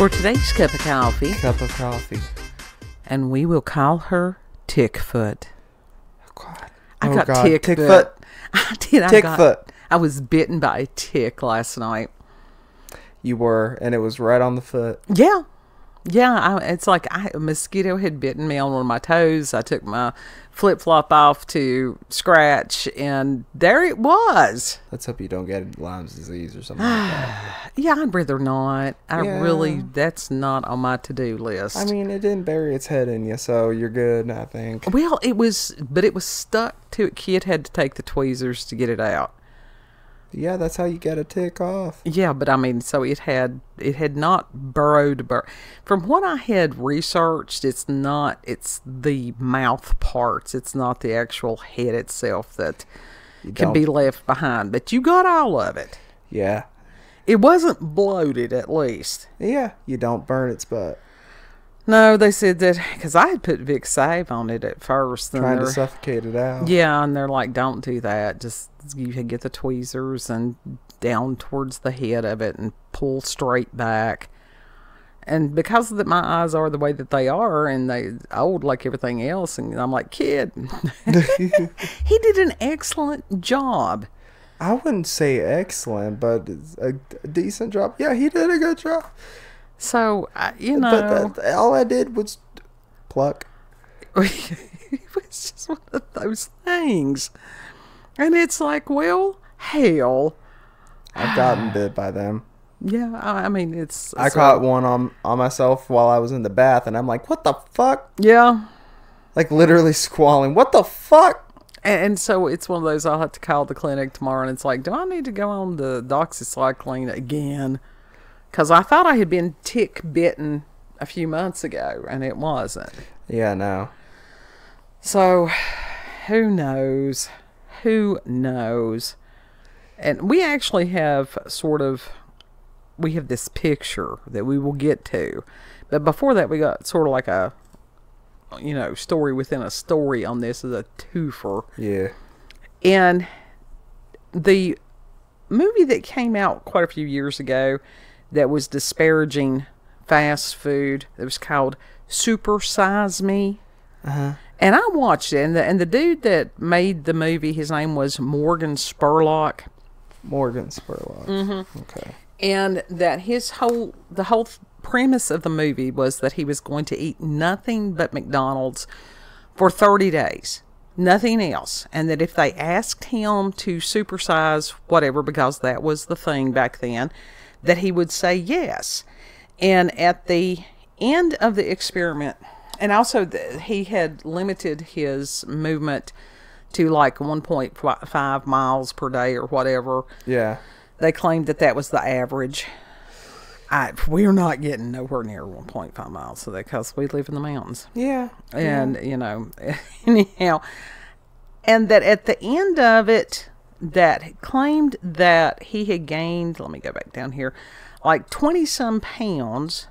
for today's cup of coffee. Cup of coffee. And we will call her Tickfoot. Oh, God. I got Tickfoot. Tickfoot. I did. Tickfoot. I was bitten by a tick last night. You were, and it was right on the foot. Yeah. Yeah, it's like a mosquito had bitten me on one of my toes. I took my flip-flop off to scratch, and there it was. Let's hope you don't get Lyme's disease or something like that. Yeah, I'd rather not. That's not on my to-do list. I mean, it didn't bury its head in you, so you're good, I think. Well, it was stuck to it. Kid had to take the tweezers to get it out. Yeah, that's how you get a tick off. Yeah, but I mean, so it had not burrowed. From what I had researched, it's the mouth parts. It's not the actual head itself that can be left behind. But you got all of it. Yeah. It wasn't bloated, at least. Yeah, you don't burn its butt. No, they said that, because I had put Vicks Save on it at first. Trying to suffocate it out. Yeah, and they're like, don't do that. Just, you can get the tweezers and down towards the head of it and pull straight back. And because of that, my eyes are the way that they are, and they old like everything else, and I'm like, kid, he did an excellent job. I wouldn't say excellent, but a decent job. Yeah, he did a good job. So, But all I did was pluck. It was just one of those things. And it's like, well, hell. I've gotten bit by them. Yeah, I mean, I caught one on myself while I was in the bath, and I'm like, what the fuck? Yeah. Like, literally squalling. What the fuck? And so it's one of those, I'll have to call the clinic tomorrow, and it's like, do I need to go on the doxycycline again? Because I thought I had been tick bitten a few months ago, and it wasn't. Yeah, no. So, who knows? Who knows? And we actually have we have this picture that we will get to. But before that, we got sort of like a, story within a story on this as a twofer. Yeah. And the movie that came out quite a few years ago that was disparaging fast food, it was called Super Size Me. Uh-huh. And I watched it, and the dude that made the movie, his name was Morgan Spurlock. Morgan Spurlock. Mm-hmm. Okay. And that the whole premise of the movie was that he was going to eat nothing but McDonald's for 30 days. Nothing else. And that if they asked him to supersize whatever, because that was the thing back then, that he would say yes. And at the end of the experiment, and also he had limited his movement to like 1.5 miles per day or whatever. Yeah. They claimed that was the average. We're not getting nowhere near 1.5 miles, so because we live in the mountains. Yeah. And, anyhow, and that at the end of it, that claimed that he had gained, let me go back down here, like 20-some pounds,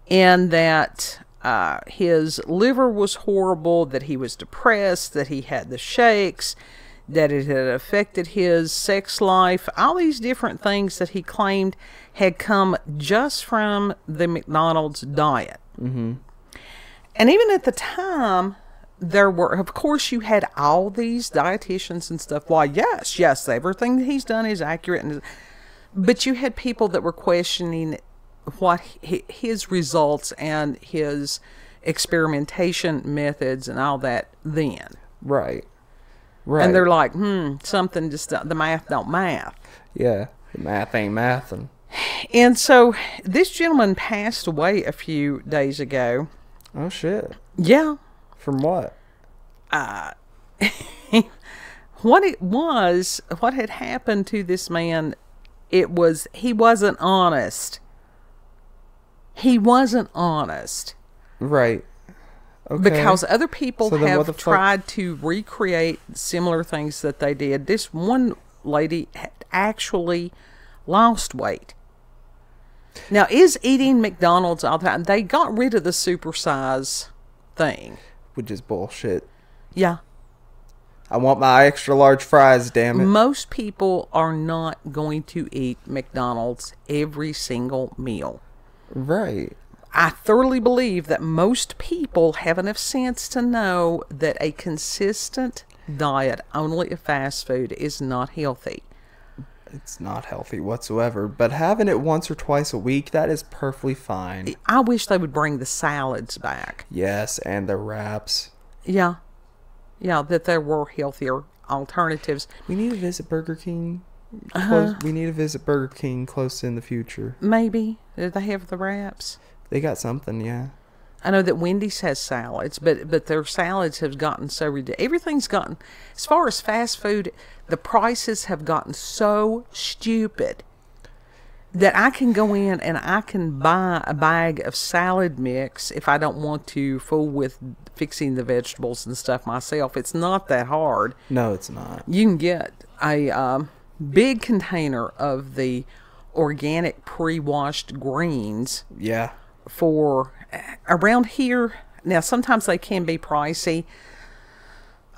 and that his liver was horrible, that he was depressed, that he had the shakes, that it had affected his sex life, all these different things that he claimed had come just from the McDonald's diet. Mm-hmm. And even at the time, there were, of course, you had all these dietitians and stuff. Why, yes, everything that he's done is accurate. But you had people that were questioning what his results and his experimentation methods and all that then. Right. Right. And they're like, something just, the math don't math. Yeah, the math ain't mathing. And so this gentleman passed away a few days ago. Oh, shit. Yeah. From what? What had happened to this man, he wasn't honest. He wasn't honest. Right. Okay. Because other people have tried to recreate similar things that they did. This one lady had actually lost weight. Now, is eating McDonald's all the time? They got rid of the supersize thing. Which is bullshit. Yeah. I want my extra large fries, damn it. Most people are not going to eat McDonald's every single meal. Right. I thoroughly believe that most people have enough sense to know that a consistent diet only of fast food is not healthy. It's not healthy whatsoever, but having it once or twice a week, that is perfectly fine. I wish they would bring the salads back. Yes, and the wraps. Yeah. Yeah, that there were healthier alternatives. We need to visit Burger King. We need to visit Burger King close in the future. Maybe. Do they have the wraps? They got something, yeah. I know that Wendy's has salads, but their salads have gotten so ridiculous. Everything's gotten, as far as fast food, the prices have gotten so stupid that I can go in and I can buy a bag of salad mix if I don't want to fool with fixing the vegetables and stuff myself. It's not that hard. No, it's not. You can get a big container of the organic pre-washed greens. Yeah. For around here, now sometimes they can be pricey.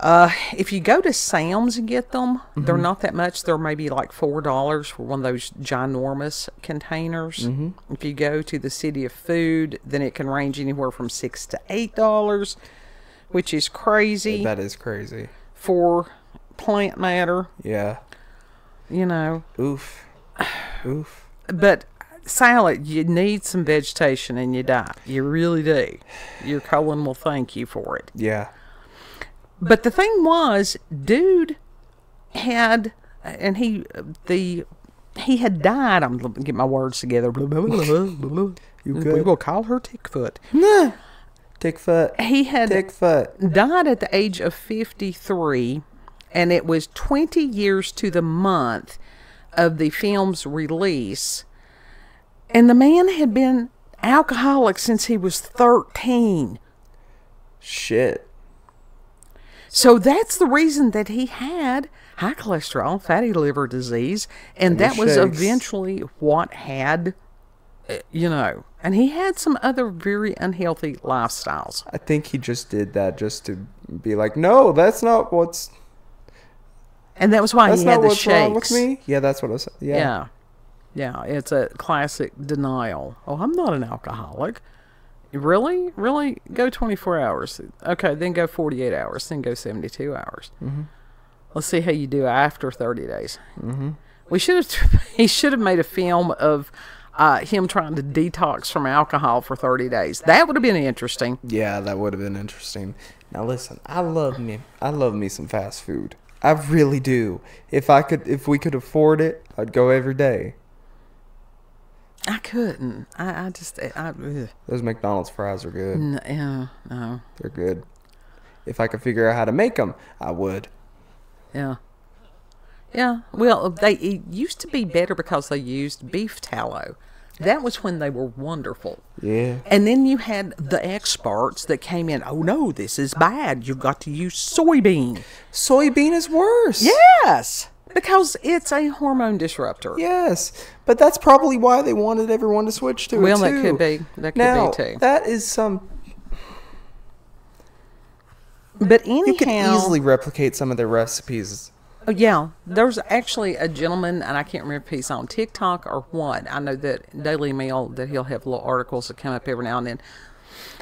If you go to Sam's and get them, they're not that much. They're maybe like $4 for one of those ginormous containers. If you go to the City of Food, then it can range anywhere from $6 to $8, which is crazy. That is crazy. For plant matter. Yeah. You know. Oof. Oof. But salad, you need some vegetation in your diet. You really do. Your colon will thank you for it. Yeah. But the thing was, dude had, and he had died. I'm going to get my words together. You We good? will call her Tickfoot. Tickfoot. He had Tickfoot. died at the age of 53, and it was 20 years to the month of the film's release. And the man had been alcoholic since he was 13. Shit. So that's the reason that he had high cholesterol, fatty liver disease, and that was eventually what had, and he had some other very unhealthy lifestyles. I think he just did that just to be like, no, that's not what's... And that was why That's he had not the what's shakes. wrong with me? Yeah, that's what I said. Yeah. Yeah, it's a classic denial. Oh, I'm not an alcoholic. Really? Really? Go 24 hours. Okay, then go 48 hours. Then go 72 hours. Let's see how you do after 30 days. He should have made a film of him trying to detox from alcohol for 30 days. That would have been interesting. Yeah, that would have been interesting. Now listen, I love me some fast food. I really do. If we could afford it, I'd go every day. I couldn't. Those McDonald's fries are good. No. They're good. If I could figure out how to make them, I would. Yeah. Yeah. Well, it used to be better because they used beef tallow. That was when they were wonderful. Yeah. And then you had the experts that came in. Oh, no, this is bad. You've got to use soybean. Soybean is worse. Yes. Because it's a hormone disruptor. Yes. But that's probably why they wanted everyone to switch to it, too. Well, that could be. That could be, too. That is some... But anyhow... You could easily replicate some of their recipes. Oh, yeah. There's actually a gentleman, and I can't remember if he's on TikTok or what. I know that Daily Mail, that he'll have little articles that come up every now and then.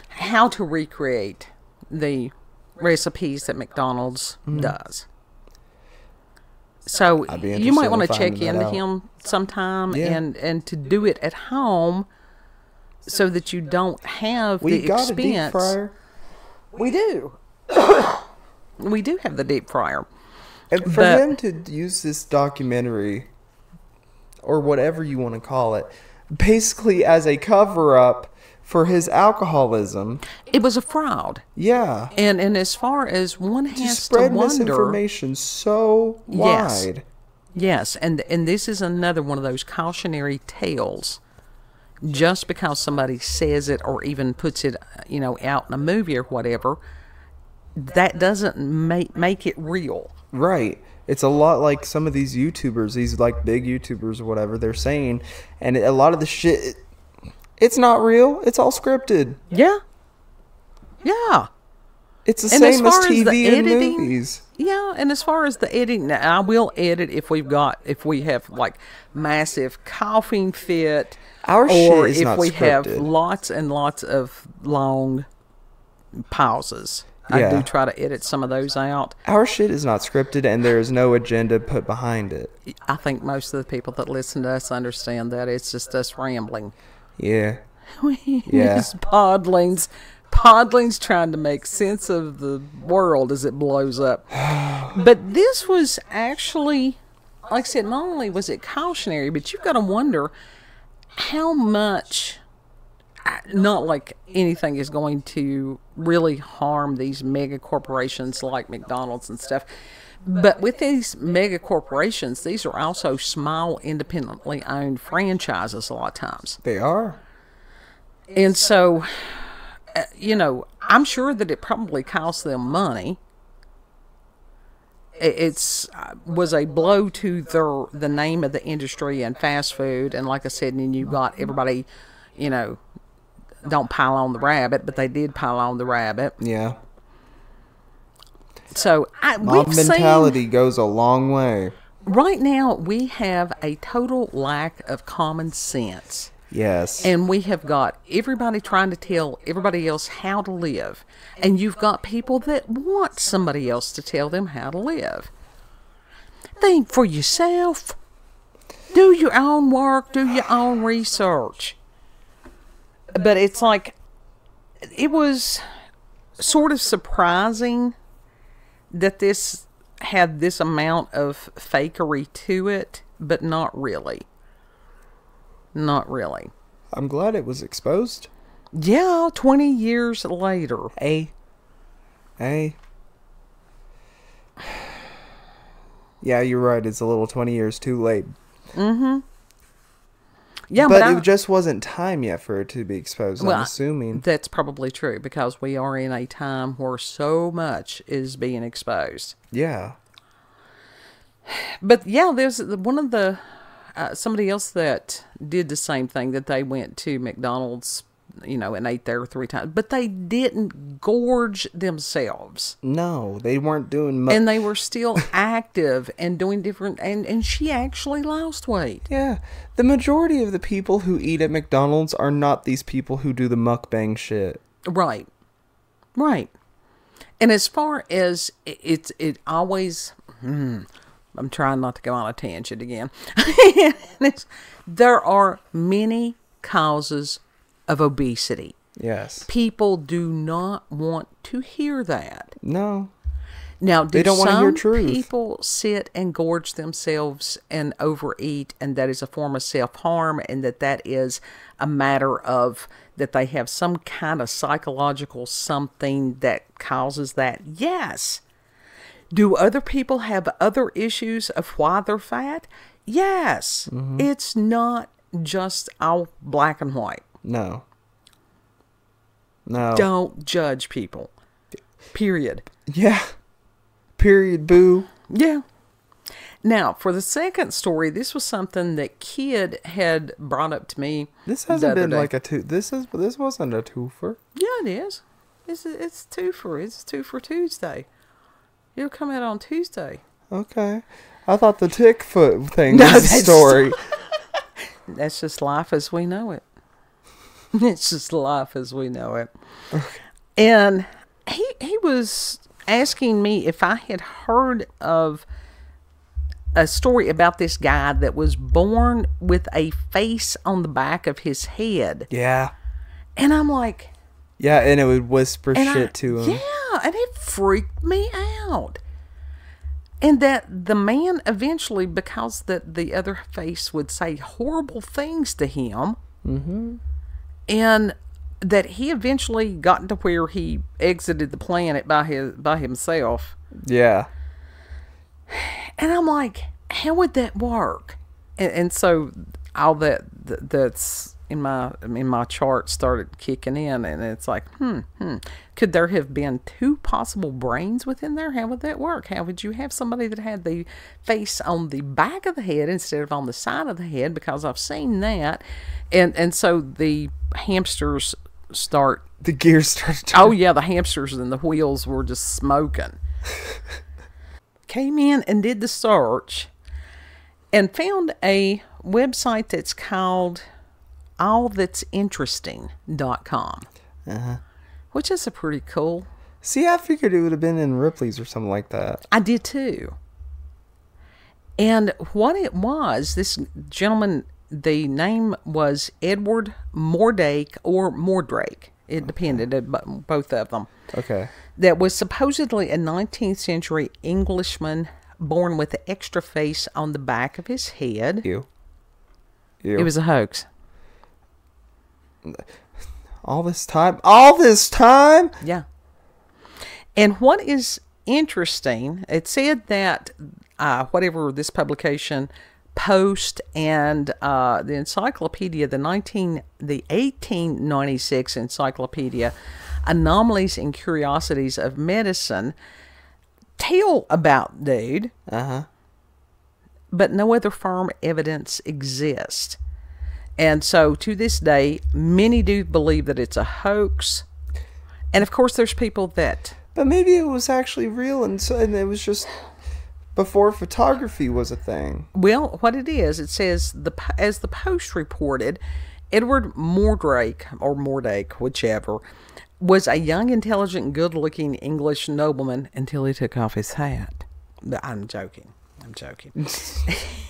How to recreate the recipes that McDonald's does. So you might want to check into him sometime and to do it at home so that you don't have the expense. We got a deep fryer. We do. We do have the deep fryer. And for him to use this documentary, or whatever you want to call it, basically as a cover-up for his alcoholism. It was a fraud. Yeah. And as far as one has to wonder... spread misinformation so wide. Yes, and this is another one of those cautionary tales. Just because somebody says it or even puts it, out in a movie or whatever, that doesn't make it real. Right. It's a lot like some of these YouTubers, these like big YouTubers or whatever, they're saying, and a lot of the shit, it's not real. It's all scripted. Yeah. Yeah. It's the And as same as far as the TV and editing, movies. yeah, and as far as the editing, now, I will edit if we have like massive coughing fit, Our or shit is if not we have scripted. lots and lots of long pauses. I Yeah. do try to edit some of those out. Our shit is not scripted, and there is no agenda put behind it. I think most of the people that listen to us understand that it's just us rambling. Yeah. Yeah. It's Podlings trying to make sense of the world as it blows up. But this was actually, like I said, not only was it cautionary, but you've got to wonder how much, not like anything is going to really harm these mega corporations like McDonald's and stuff. But with these mega corporations, these are also small, independently owned franchises a lot of times. They are. And so, I'm sure that it probably cost them money. It's was a blow to the name of the industry and fast food. And like I said, and you got everybody, don't pile on the rabbit, but they did pile on the rabbit. Yeah. So Mob mentality goes a long way. Right now, we have a total lack of common sense. Yes. And we have got everybody trying to tell everybody else how to live. And you've got people that want somebody else to tell them how to live. Think for yourself. Do your own work. Do your own research. But it's like, it was sort of surprising that this had this amount of fakery to it, but not really. Not really. I'm glad it was exposed. Yeah, 20 years later. Hey. Yeah, you're right. It's a little 20 years too late. Mm-hmm. Yeah, but it just wasn't time yet for it to be exposed, well, I'm assuming. That's probably true, because we are in a time where so much is being exposed. Yeah. But yeah, there's one of the... somebody else that did the same thing, that they went to McDonald's, and ate there 3 times. But they didn't gorge themselves. No, they weren't doing much. And they were still active and doing different... And she actually lost weight. Yeah. The majority of the people who eat at McDonald's are not these people who do the mukbang shit. Right. Right. And as far as it always... I'm trying not to go on a tangent again. There are many causes of obesity. Yes. People do not want to hear that. No. Now, they don't want to hear truth. People sit and gorge themselves and overeat, and that is a form of self-harm, and that is a matter of that they have some kind of psychological something that causes that? Yes. Do other people have other issues of why they're fat? Yes. Mm-hmm. It's not just all black and white. No. Don't judge people. Period. Yeah. Period, boo. Yeah. Now, for the second story, this was something that Kid had brought up to me. This hasn't been like this wasn't a twofer. Yeah, it is. It's twofer. It's Twofer Tuesday. It'll come out on Tuesday. Okay. I thought the tick foot thing was the story. That's just life as we know it. It's just life as we know it. Okay. And he was asking me if I had heard of a story about this guy that was born with a face on the back of his head. Yeah. And I'm like... Yeah, and it would whisper shit to him. Yeah, and it freaked me out. And that the man eventually, because the other face would say horrible things to him, mm-hmm. and that he eventually got to where he exited the planet by himself. Yeah. And I'm like, how would that work? And so all that's in my chart started kicking in, and it's like, could there have been 2 possible brains within there? How would that work? How would you have somebody that had the face on the back of the head instead of on the side of the head? Because I've seen that, and so the hamsters start The gears started Oh, yeah, the hamsters and the wheels were just smoking. Came in and did the search and found a website that's called allthat'sinteresting.com, which is a pretty cool. See, I figured it would have been in Ripley's or something like that. I did too. And what it was, this gentleman, the name was Edward Mordrake or Mordrake. It depended, both of them. Okay. That was supposedly a 19th century Englishman born with an extra face on the back of his head. Ew. It was a hoax. All this time? All this time? Yeah. And what is interesting, it said that whatever this publication Post and the encyclopedia, the 1896 encyclopedia, Anomalies and Curiosities of Medicine, tell about dude, but no other firm evidence exists. And so to this day, many do believe that it's a hoax. And of course, there's people that... But maybe it was actually real, and it was just... before photography was a thing. Well, what it is, it says, as the Post reported, Edward Mordrake, or Mordrake, whichever, was a young, intelligent, good-looking English nobleman until he took off his hat. I'm joking.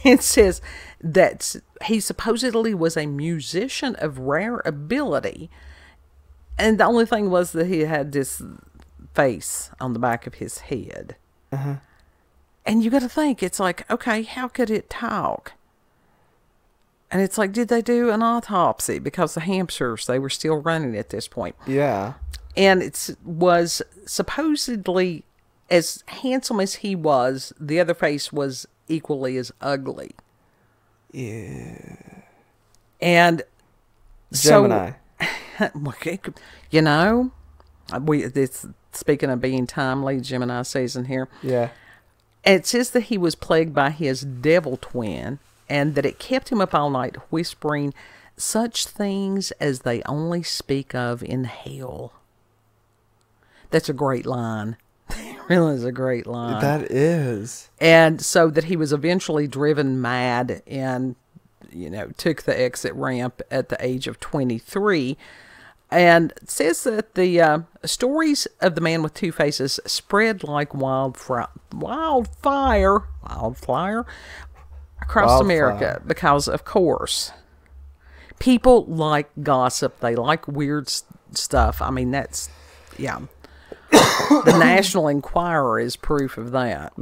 It says that he supposedly was a musician of rare ability, and the only thing was that he had this face on the back of his head. And you got to think, it's like, okay, how could it talk? And it's like, did they do an autopsy? Because the hamsters, they were still running at this point. Yeah. And it was supposedly, as handsome as he was, the other face was equally as ugly. Yeah. And Gemini. You know, speaking of being timely, Gemini season here. Yeah. It says that he was plagued by his devil twin, and that it kept him up all night whispering such things as they only speak of in hell. That's a great line. It really is a great line. That is. And so that he was eventually driven mad and, took the exit ramp at the age of 23. And it says that the stories of the man with two faces spread like wildfire across America because, of course, people like gossip. They like weird stuff. I mean, that's, yeah. The National Enquirer is proof of that.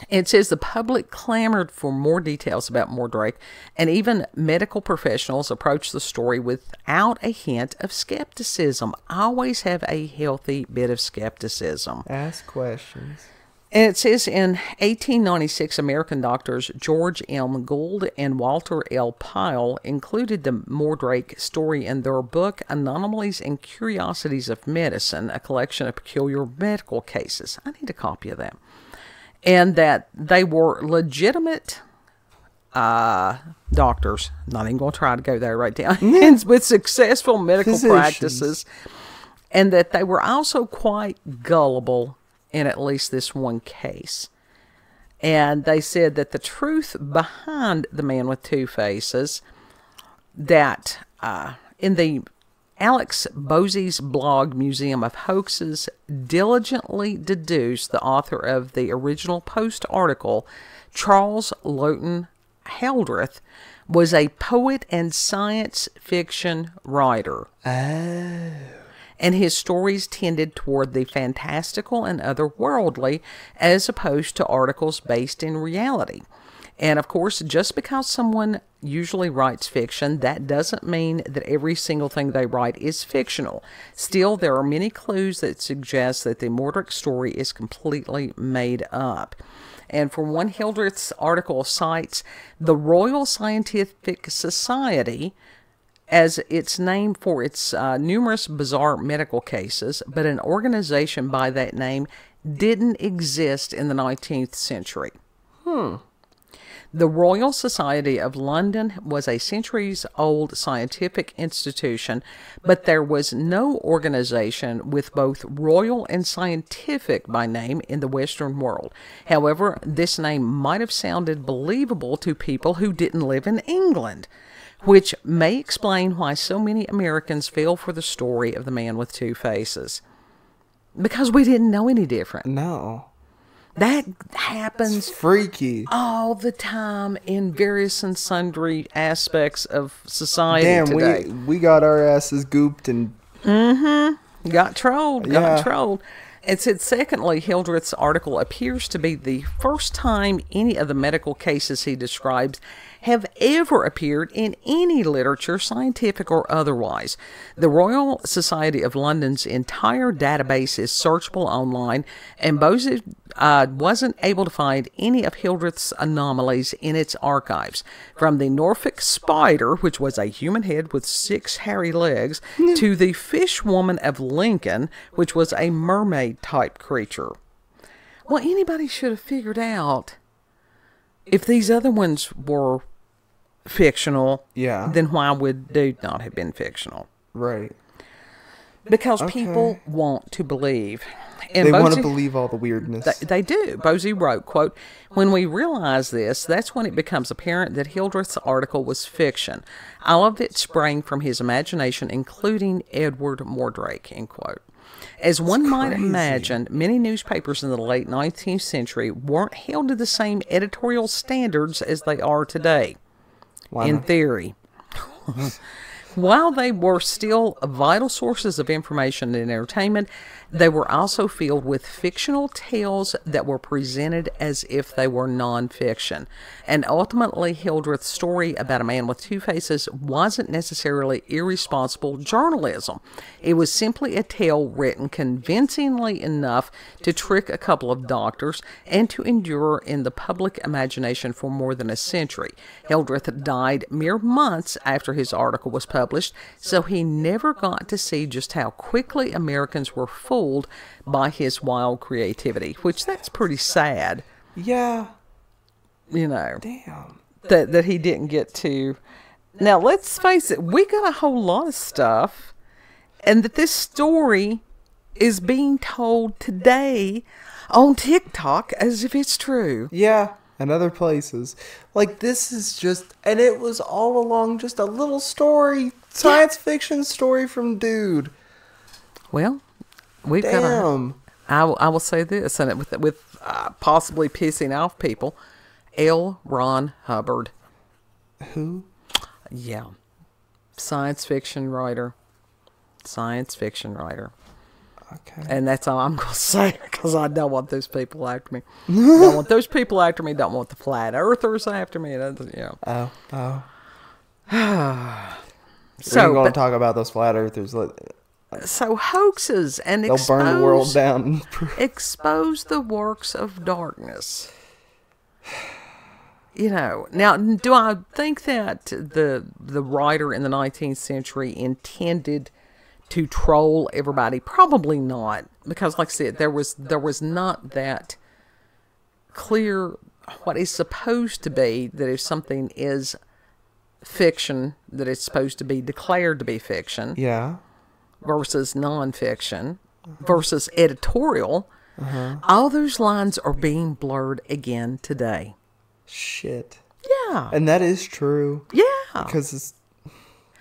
It says the public clamored for more details about Mordrake, and even medical professionals approached the story without a hint of skepticism. Always have a healthy bit of skepticism. Ask questions. And it says in 1896, American doctors George M. Gould and Walter L. Pyle included the Mordrake story in their book Anomalies and Curiosities of Medicine, a collection of peculiar medical cases. I need a copy of that. And that they were legitimate doctors. Not even going to try to go there right now. With successful medical practices. And that they were also quite gullible in at least this one case. And they said that the truth behind the man with two faces, that in the Alex Bosey's blog Museum of Hoaxes diligently deduced the author of the original Post article, Charles Lowton Hildreth, was a poet and science fiction writer. Oh. And his stories tended toward the fantastical and otherworldly as opposed to articles based in reality. And of course, just because someone usually writes fiction, that doesn't mean that every single thing they write is fictional. Still, there are many clues that suggest that the Mordrake story is completely made up. And for one, Hildreth's article cites the Royal Scientific Society as its name for its numerous bizarre medical cases, but an organization by that name didn't exist in the 19th century. The Royal Society of London was a centuries-old scientific institution, but there was no organization with both royal and scientific by name in the Western world. However, this name might have sounded believable to people who didn't live in England, which may explain why so many Americans fell for the story of the man with two faces. Because we didn't know any different. No. That happens It's freaky. all the time in various and sundry aspects of society today. We got our asses gooped and... Got trolled. Yeah. And said, secondly, Hildreth's article appears to be the first time any of the medical cases he describes have ever appeared in any literature, scientific or otherwise. The Royal Society of London's entire database is searchable online, and Bose wasn't able to find any of Hildreth's anomalies in its archives. From the Norfolk spider, which was a human head with 6 hairy legs, to the fish woman of Lincoln, which was a mermaid-type creature. Well, anybody should have figured out if these other ones were fictional, then why would they not have been fictional? Right. Because people want to believe. And they want to believe all the weirdness. They do. Bose wrote, quote, "When we realize this, that's when it becomes apparent that Hildreth's article was fiction. All of it sprang from his imagination, including Edward Mordrake," end quote. As one might imagine, many newspapers in the late 19th century weren't held to the same editorial standards as they are today. In theory. While they were still vital sources of information and entertainment, they were also filled with fictional tales that were presented as if they were nonfiction. And ultimately, Hildreth's story about a man with two faces wasn't necessarily irresponsible journalism. It was simply a tale written convincingly enough to trick a couple of doctors and to endure in the public imagination for more than a century. Hildreth died mere months after his article was published, so he never got to see just how quickly Americans were fooled by his wild creativity, which that's pretty sad. Yeah. You know. Damn. That he didn't get to. Now, let's face it, we got a whole lot of stuff, and that this story is being told today on TikTok as if it's true. Yeah. And other places. Like, this is just... And it was all along just a little story. Science fiction story from dude. Well, we've got a... I will say this, and with possibly pissing off people. L. Ron Hubbard. Who? Yeah. Science fiction writer. Okay. And that's all I'm going to say, because I don't want those people after me. Don't want those people after me. Don't want the flat earthers after me. Oh. So, we're going to talk about those flat earthers. So hoaxes and they'll burn the world down. Expose the works of darkness. You know, now, do I think that the writer in the 19th century intended to troll everybody? Probably not, because like I said, there was not that clear what is supposed to be, that if something is fiction, that it's supposed to be declared to be fiction. Yeah. Versus nonfiction, versus editorial. All those lines are being blurred again today. Shit. Yeah. And that is true. Yeah. Because it's...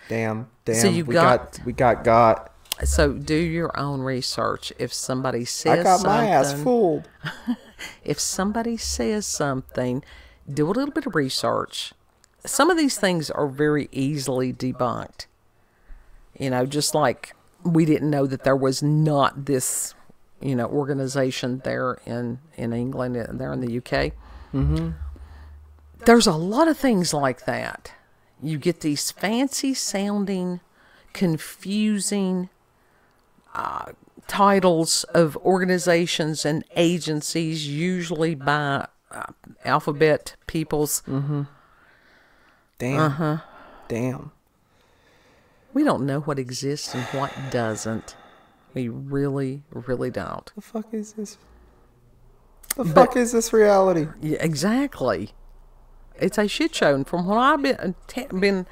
Damn. So we got. So do your own research. If somebody says I got my ass fooled. If somebody says something, do a little bit of research. Some of these things are very easily debunked. You know, just like we didn't know that there was not this, organization there in England, there in the UK. Mm-hmm. There's a lot of things like that. You get these fancy sounding, confusing titles of organizations and agencies, usually by alphabet peoples. Mm-hmm. Damn. Damn. We don't know what exists and what doesn't. We really, really don't. The fuck is this? The fuck is this reality? Yeah, exactly. It's a shit show. And from what I've been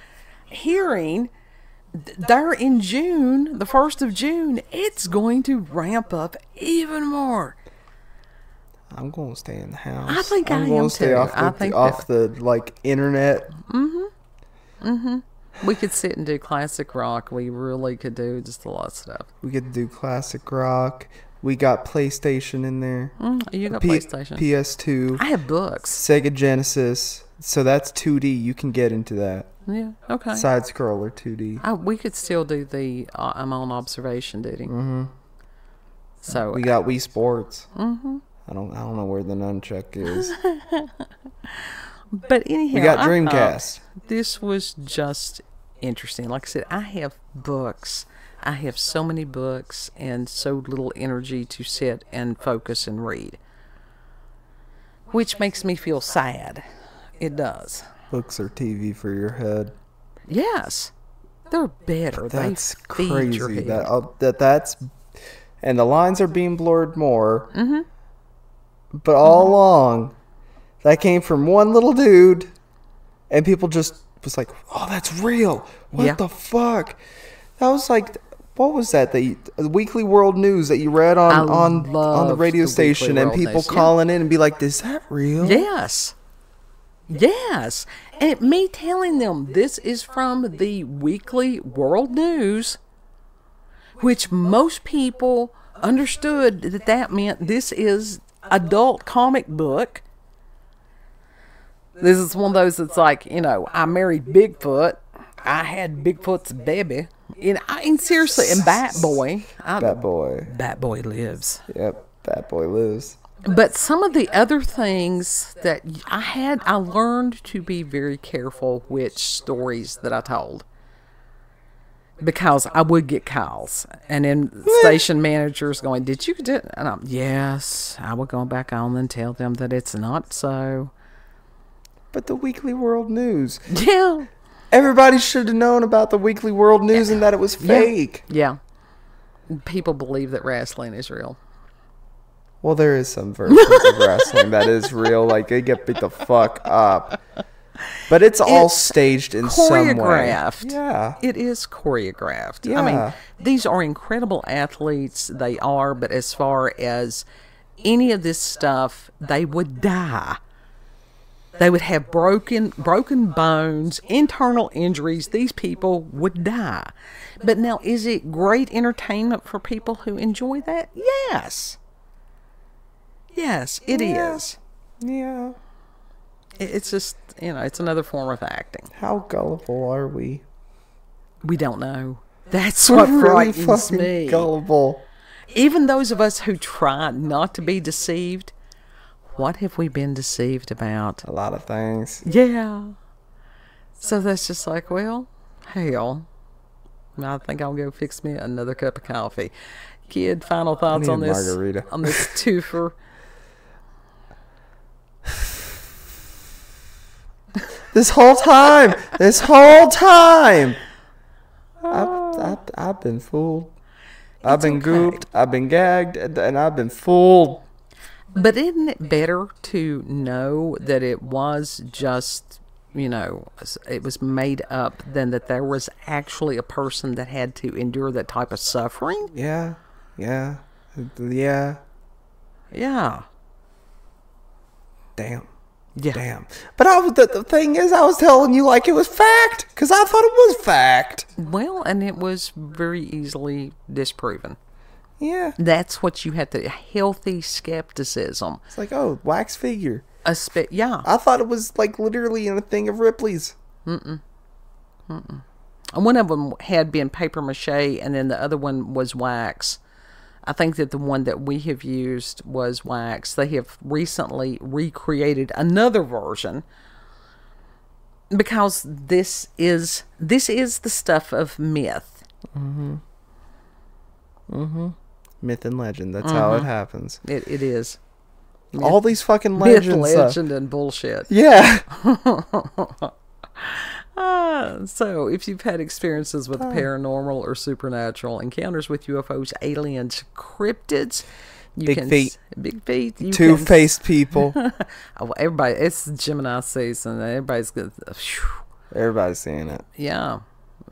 hearing, there in June, the 1st of June, it's going to ramp up even more. I'm going to stay in the house. I think I'm I going am to stay too. off the like internet. We could sit and do classic rock. We really could do just a lot of stuff. We get to do classic rock. We got PlayStation in there. You got PlayStation. PS2. I have books. Sega Genesis. So that's 2D. You can get into that. Yeah, okay. Side scroller 2D. We could still do the I'm on observation duty. So we got Wii Sports. I don't know where the nunchuck is. But anyhow, we got Dreamcast. This was just interesting. Like I said, I have books. I have so many books and so little energy to sit and focus and read, which makes me feel sad. It does. Books are TV for your head. Yes, they're better. That's they feed your crazy. head. That's and the lines are being blurred more. But all along, that came from one little dude, and people just was like, "Oh, that's real. What the fuck?" That was like, what was that? The Weekly World News that you read on the radio station, and people calling in and be like, "Is that real?" Yes. Yes. And me telling them this is from the Weekly World News, which most people understood that meant this is adult comic book. This is one of those that's like, I married Bigfoot. I had Bigfoot's baby. And seriously, and Bat Boy. Bat Boy lives. Yep, Bat Boy lives. But some of the other things that I learned to be very careful which stories that I told. Because I would get calls. And then station managers going, "Did you do it?" And yes, I would go back on and tell them that it's not so. But the Weekly World News. Yeah. Everybody should have known about the Weekly World News and that it was fake. Yeah. People believe that wrestling is real. Well, there is some versions of wrestling that is real. Like, they get beat the fuck up. But it's all staged in some way. Choreographed. Yeah. It is choreographed. Yeah. I mean, these are incredible athletes. They are. But as far as any of this stuff, they would die. They would have broken bones, internal injuries. These people would die. But now, is it great entertainment for people who enjoy that? Yes. Yes, it is. Yeah. It's just, it's another form of acting. How gullible are we? We don't know. That's what really frightens fucking me. Gullible. Even those of us who try not to be deceived, what have we been deceived about? A lot of things. Yeah. So that's just like, well, hell. I think I'll go fix me another cup of coffee. Kid, final thoughts on this? Margarita. On this twofer. This whole time, I've been fooled. I've been gooped. I've been gagged, and I've been fooled. But isn't it better to know that it was just, it was made up than that there was actually a person that had to endure that type of suffering? Yeah. Yeah. Damn. Yeah. Damn. But the thing is, I was telling you like it was fact, because I thought it was fact. Well, and it was very easily disproven. Yeah. That's what you have to, healthy skepticism. It's like, oh, wax figure. Yeah. I thought it was like literally in a thing of Ripley's. And one of them had been paper mache, and then the other one was wax. I think that the one that we have used was wax. They have recently recreated another version because this is the stuff of myth. Myth and legend. That's how it happens. It is. Myth, all these fucking legends. Myth, legend, and bullshit. Yeah. So, if you've had experiences with paranormal or supernatural encounters with UFOs, aliens, cryptids, Big feet. Big feet. Two-faced people. Oh, everybody, it's Gemini season. Everybody's good. Everybody's seeing it. Yeah.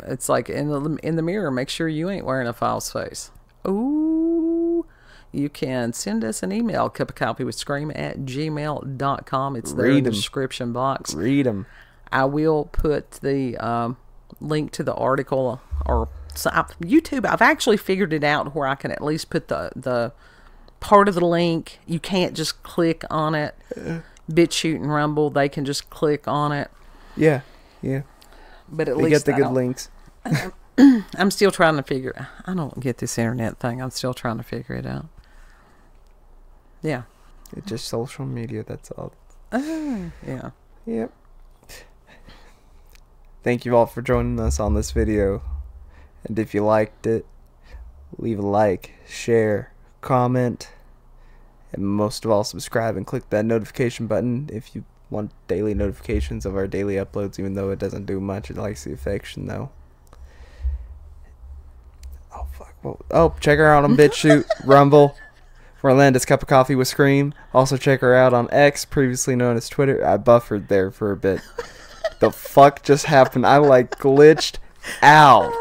It's like in the mirror, make sure you ain't wearing a false face. Ooh. You can send us an email, cupofcoffeewithscream@gmail.com. It's there in the description box. Read them. I will put the link to the article or YouTube. I've actually figured it out where I can at least put the part of the link. You can't just click on it. BitChute and Rumble, they can just click on it. Yeah. But at least least get the good links. I'm still trying to figure. I don't get this internet thing. I'm still trying to figure it out. Yeah. It's just social media. That's all. Yeah. Yep. Thank you all for joining us on this video. And if you liked it, leave a like, share, comment, and most of all, subscribe and click that notification button if you want daily notifications of our daily uploads, even though it doesn't do much. It likes the affection, though. Oh, fuck. Oh, check her out on BitChute, Rumble, Orlando's Cup of Coffee with Scream. Also, check her out on X, previously known as Twitter. I buffered there for a bit. The fuck just happened? I, glitched out.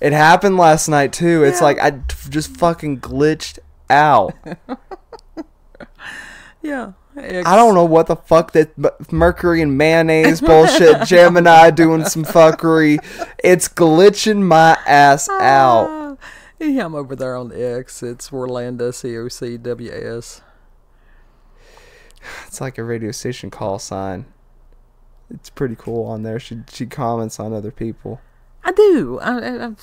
It happened last night, too. It's like I just fucking glitched out. Yeah. I don't know what the fuck that Mercury and mayonnaise bullshit. Gemini doing some fuckery. It's glitching my ass out. Yeah, I'm over there on X. It's Orlando COCWS. It's like a radio station call sign. It's pretty cool on there. She comments on other people. I do. I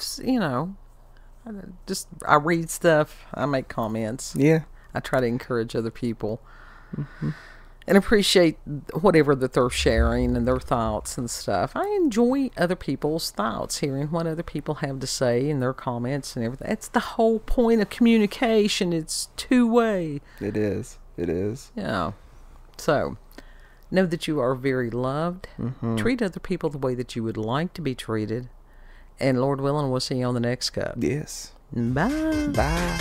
read stuff. I make comments. Yeah. I try to encourage other people. Mm-hmm. And appreciate whatever that they're sharing and their thoughts and stuff. I enjoy other people's thoughts, hearing what other people have to say and their comments and everything. That's the whole point of communication. It's two-way. It is. Yeah. So, know that you are very loved. Mm-hmm. Treat other people the way that you would like to be treated. And Lord willing, we'll see you on the next cup. Yes. Bye. Bye.